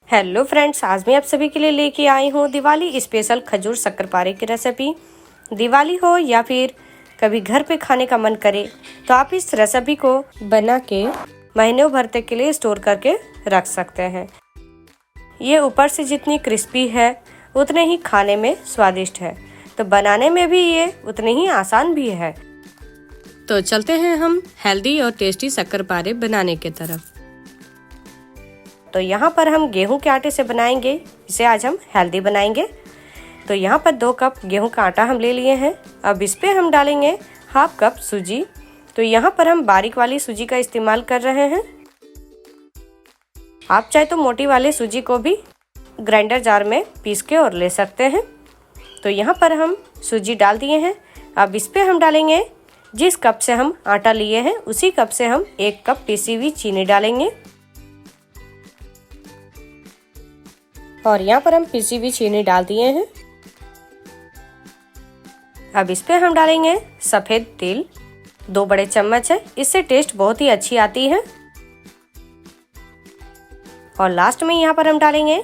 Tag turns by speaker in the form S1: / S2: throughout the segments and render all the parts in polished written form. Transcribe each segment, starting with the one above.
S1: Hello friends, आज मैं आप सभी के लिए लेके आई हूँ दिवाली स्पेशल खजूर शक्करपारे की रेसिपी। दिवाली हो या फिर कभी घर पे खाने का मन करे तो आप इस रेसिपी को बना के महीनों भर तक के लिए स्टोर करके रख सकते हैं। ये ऊपर से जितनी क्रिस्पी है उतने ही खाने में स्वादिष्ट है, तो बनाने में भी ये उतने ही आसान भी है। तो चलते हैं हम हेल्दी और टेस्टी शक्करपारे बनाने की तरफ। तो यहाँ पर हम गेहूं के आटे से बनाएंगे, इसे आज हम हेल्दी बनाएंगे। तो यहाँ पर 2 कप गेहूं का आटा हम ले लिए हैं। अब इस पे हम डालेंगे हाफ कप सूजी। तो यहाँ पर हम बारीक वाली सूजी का इस्तेमाल कर रहे हैं। आप चाहे तो मोटी वाले सूजी को भी ग्राइंडर जार में पीस के और ले सकते हैं। तो यहाँ पर हम सूजी डाल दिए हैं। अब इस पे हम डालेंगे, जिस कप से हम आटा लिए हैं उसी कप से हम 1 कप पीसी हुई चीनी डालेंगे। और यहाँ पर हम पिसी हुई चीनी डाल दिए हैं। अब इस पे हम डालेंगे सफेद तिल, 2 बड़े चम्मच है, इससे टेस्ट बहुत ही अच्छी आती है। और लास्ट में यहाँ पर हम डालेंगे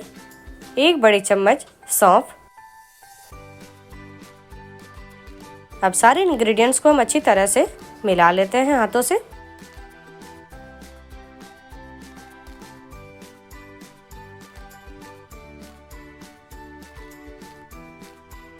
S1: 1 बड़े चम्मच सौंफ। अब सारे इंग्रेडिएंट्स को हम अच्छी तरह से मिला लेते हैं हाथों से।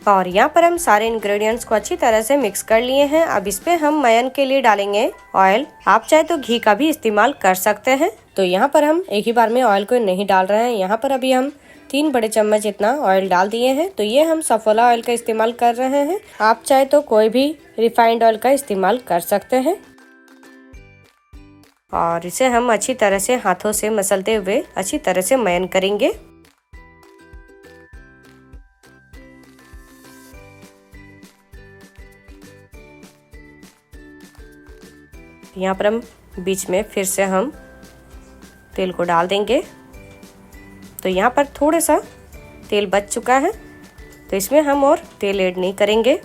S1: और यहाँ पर हम सारे इंग्रेडिएंट्स को अच्छी तरह से मिक्स कर लिए हैं। अब इस पे हम मयन के लिए डालेंगे ऑयल। आप चाहे तो घी का भी इस्तेमाल कर सकते हैं। तो यहाँ पर हम एक ही बार में ऑयल को नहीं डाल रहे हैं। यहाँ पर अभी हम 3 बड़े चम्मच इतना ऑयल डाल दिए हैं। तो ये हम सफोला ऑयल का इस्तेमाल कर रहे हैं। आप चाहे तो कोई भी रिफाइंड ऑयल का इस्तेमाल कर सकते हैं। और इसे हम अच्छी तरह से हाथों से मसलते हुए अच्छी तरह से मयन करेंगे। यहाँ पर हम बीच में फिर से हम तेल को डाल देंगे। तो यहाँ पर थोड़ा सा तेल बच चुका है, तो इसमें हम और तेल ऐड नहीं करेंगे।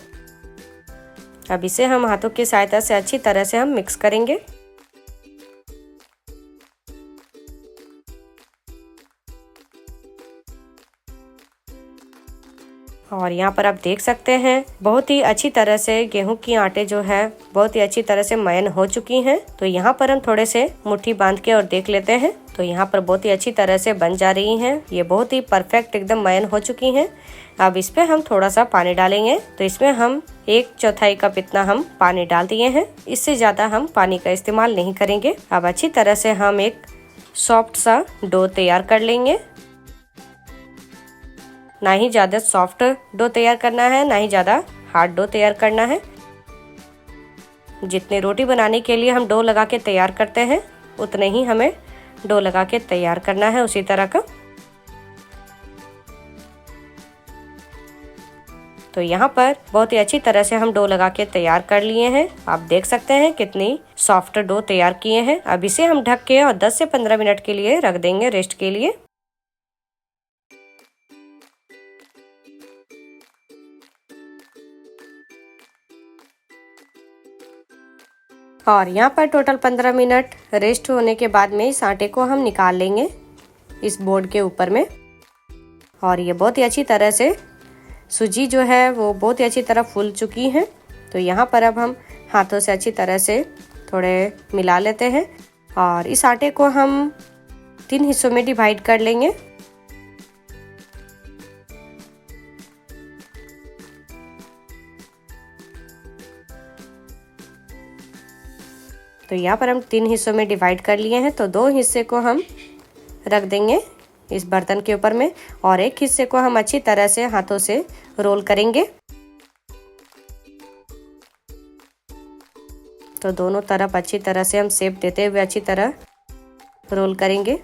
S1: अब इसे हम हाथों की सहायता से अच्छी तरह से हम मिक्स करेंगे। और यहाँ पर आप देख सकते हैं बहुत ही अच्छी तरह से गेहूं की आटे जो है बहुत ही अच्छी तरह से मयन हो चुकी हैं। तो यहाँ पर हम थोड़े से मुट्ठी बांध के और देख लेते हैं। तो यहाँ पर बहुत ही अच्छी तरह से बन जा रही हैं। ये बहुत ही परफेक्ट एकदम मयन हो चुकी हैं। अब इस पे हम थोड़ा सा पानी डालेंगे। तो इसमें हम 1/4 कप इतना हम पानी डाल दिए हैं। इससे ज्यादा हम पानी का इस्तेमाल नहीं करेंगे। अब अच्छी तरह से हम एक सॉफ्ट सा डो तैयार कर लेंगे। ना ही ज़्यादा सॉफ्ट डो तैयार करना है, ना ही ज़्यादा हार्ड डो तैयार करना है। जितने रोटी बनाने के लिए हम डो लगा के तैयार करते हैं उतने ही हमें डो लगा के तैयार करना है, उसी तरह का। तो यहाँ पर बहुत ही अच्छी तरह से हम डो लगा के तैयार कर लिए हैं। आप देख सकते हैं कितनी सॉफ्ट डो तैयार किए हैं। अब इसे हम ढक के और 10 से 15 मिनट के लिए रख देंगे रेस्ट के लिए। और यहाँ पर टोटल 15 मिनट रेस्ट होने के बाद में इस आटे को हम निकाल लेंगे इस बोर्ड के ऊपर में। और ये बहुत ही अच्छी तरह से सूजी जो है वो बहुत ही अच्छी तरह फूल चुकी है। तो यहाँ पर अब हम हाथों से अच्छी तरह से थोड़े मिला लेते हैं। और इस आटे को हम 3 हिस्सों में डिवाइड कर लेंगे। तो यहाँ पर हम 3 हिस्सों में डिवाइड कर लिए हैं। तो 2 हिस्से को हम रख देंगे इस बर्तन के ऊपर में और 1 हिस्से को हम अच्छी तरह से हाथों से रोल करेंगे। तो दोनों तरफ अच्छी तरह से हम शेप देते हुए अच्छी तरह रोल करेंगे।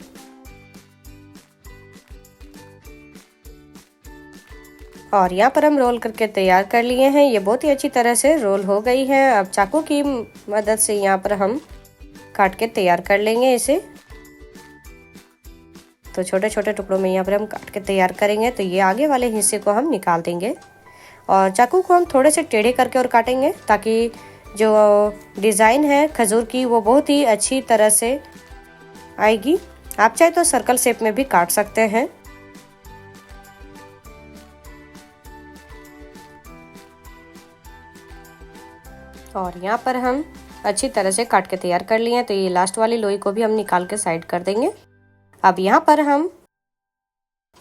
S1: और यहाँ पर हम रोल करके तैयार कर लिए हैं। ये बहुत ही अच्छी तरह से रोल हो गई है। अब चाकू की मदद से यहाँ पर हम काट के तैयार कर लेंगे इसे। तो छोटे छोटे टुकड़ों में यहाँ पर हम काट के तैयार करेंगे। तो ये आगे वाले हिस्से को हम निकाल देंगे और चाकू को हम थोड़े से टेढ़े करके और काटेंगे ताकि जो डिज़ाइन है खजूर की वो बहुत ही अच्छी तरह से आएगी। आप चाहे तो सर्कल शेप में भी काट सकते हैं। और यहाँ पर हम अच्छी तरह से काट के तैयार कर लिए हैं। तो ये लास्ट वाली लोई को भी हम निकाल के साइड कर देंगे। अब यहाँ पर हम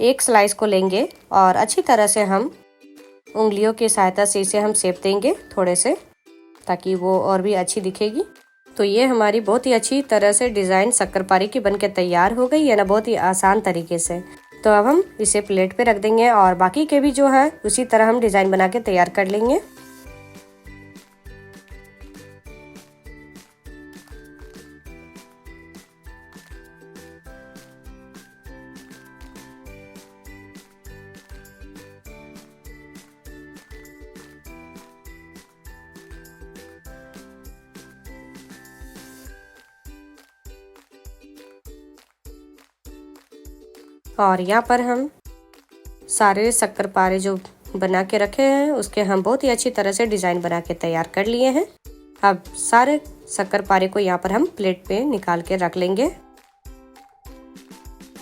S1: एक स्लाइस को लेंगे और अच्छी तरह से हम उंगलियों की सहायता से इसे हम शेप देंगे थोड़े से, ताकि वो और भी अच्छी दिखेगी। तो ये हमारी बहुत ही अच्छी तरह से डिज़ाइन शक्करपारे की बनके तैयार हो गई है ना, बहुत ही आसान तरीके से। तो अब हम इसे प्लेट पे रख देंगे और बाकी के भी जो है उसी तरह हम डिज़ाइन बना के तैयार कर लेंगे। और यहाँ पर हम सारे शक्करपारे जो बना के रखे हैं उसके हम बहुत ही अच्छी तरह से डिज़ाइन बना के तैयार कर लिए हैं। अब सारे शक्करपारे को यहाँ पर हम प्लेट पे निकाल के रख लेंगे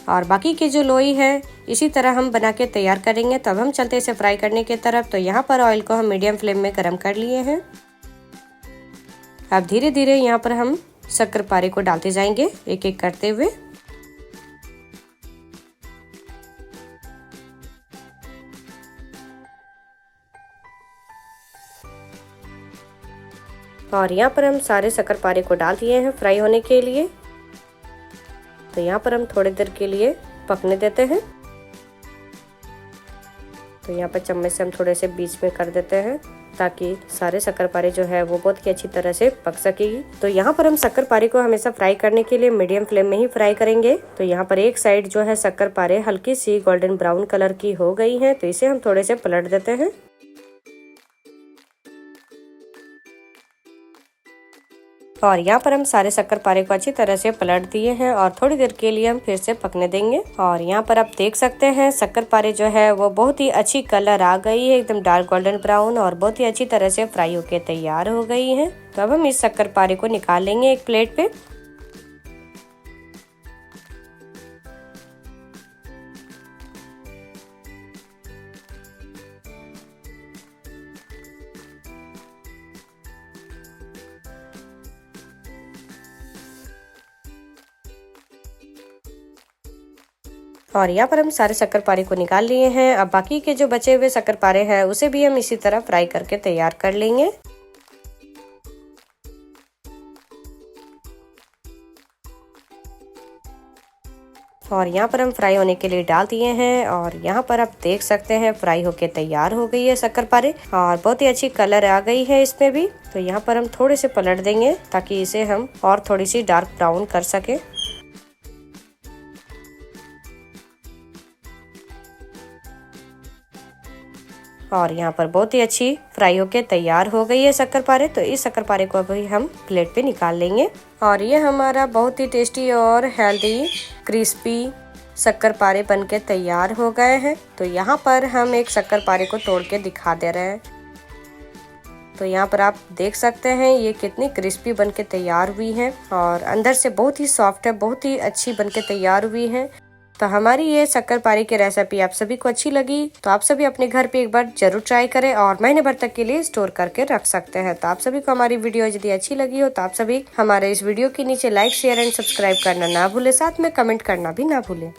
S1: और बाकी की जो लोई है इसी तरह हम बना के तैयार करेंगे। तब हम चलते इसे फ्राई करने की तरफ। तो यहाँ पर ऑयल को हम मीडियम फ्लेम में गर्म कर लिए हैं। अब धीरे धीरे यहाँ पर हम शक्करपारे को डालते जाएंगे एक एक करते हुए। और यहाँ पर हम सारे शक्करपारे को डाल दिए हैं फ्राई होने के लिए। तो यहाँ पर हम थोड़ी देर के लिए पकने देते हैं। तो यहाँ पर चम्मच से हम थोड़े से बीच में कर देते हैं ताकि सारे शक्करपारे जो है वो बहुत ही अच्छी तरह से पक सकेगी। तो यहाँ पर हम शक्करपारे को हमेशा फ्राई करने के लिए मीडियम फ्लेम में ही फ्राई करेंगे। तो यहाँ पर एक साइड जो है शक्करपारे हल्की सी गोल्डन ब्राउन कलर की हो गई है, तो इसे हम थोड़े से पलट देते हैं। और यहाँ पर हम सारे शक्करपारे को अच्छी तरह से पलट दिए हैं और थोड़ी देर के लिए हम फिर से पकने देंगे। और यहाँ पर आप देख सकते हैं शक्करपारे जो है वो बहुत ही अच्छी कलर आ गई है, एकदम डार्क गोल्डन ब्राउन, और बहुत ही अच्छी तरह से फ्राई होके तैयार हो गई है। तो अब हम इस शक्करपारे को निकाल लेंगे एक प्लेट पे। और यहाँ पर हम सारे शक्करपारे को निकाल लिए हैं। अब बाकी के जो बचे हुए शक्करपारे हैं उसे भी हम इसी तरह फ्राई करके तैयार कर लेंगे। और यहाँ पर हम फ्राई होने के लिए डाल दिए हैं और यहाँ पर आप देख सकते हैं फ्राई होके तैयार हो गई है शक्करपारे और बहुत ही अच्छी कलर आ गई है इसमें भी। तो यहाँ पर हम थोड़े से पलट देंगे ताकि इसे हम और थोड़ी सी डार्क ब्राउन कर सके। और यहाँ पर बहुत ही अच्छी फ्राई होके तैयार हो गई है शक्करपारे। तो इस शक्करपारे को अभी हम प्लेट पे निकाल लेंगे। और ये हमारा बहुत ही टेस्टी और हेल्दी क्रिस्पी शक्करपारे बनके तैयार हो गए हैं। तो यहाँ पर हम एक शक्करपारे को तोड़ के दिखा दे रहे हैं। तो यहाँ पर आप देख सकते हैं ये कितनी क्रिस्पी बनके तैयार हुई है और अंदर से बहुत ही सॉफ्ट है, बहुत ही अच्छी बनके तैयार हुई है। तो हमारी ये शक्करपारे की रेसिपी आप सभी को अच्छी लगी तो आप सभी अपने घर पे एक बार जरूर ट्राई करें और महीने भर तक के लिए स्टोर करके रख सकते हैं। तो आप सभी को हमारी वीडियो यदि अच्छी लगी हो तो आप सभी हमारे इस वीडियो के नीचे लाइक शेयर एंड सब्सक्राइब करना ना भूले, साथ में कमेंट करना भी ना भूले।